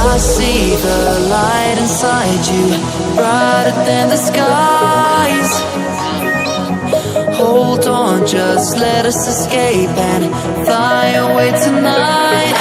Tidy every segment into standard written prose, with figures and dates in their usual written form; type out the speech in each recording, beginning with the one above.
I see the light inside you, brighter than the skies. Hold on, just let us escape and fly away tonight.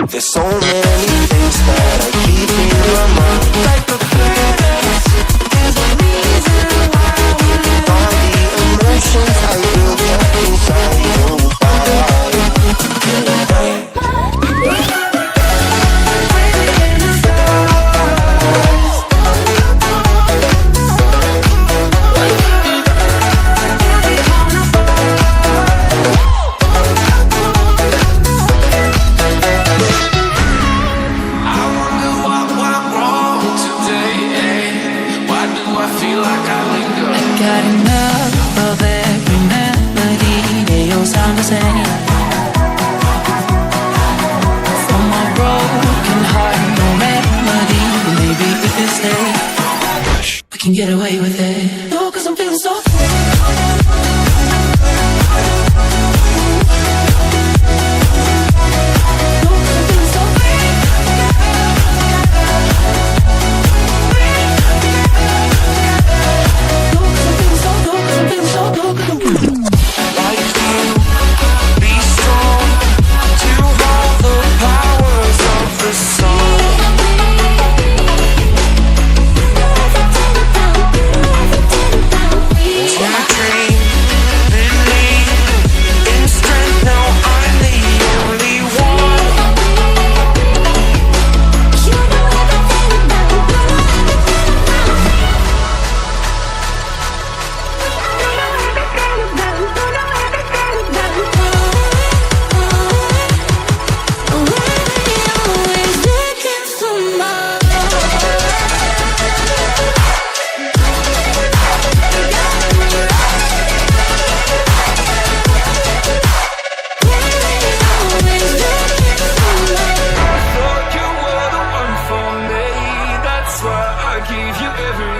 There's so many things that I keep in my mind, like the past. There's a reason why we find the emotions I built up inside you. Got enough of every melody. They all sound the same. From my broken heart, no remedy. Maybe we can stay. We can get away with it. No, 'cause I'm feeling so free. Give you every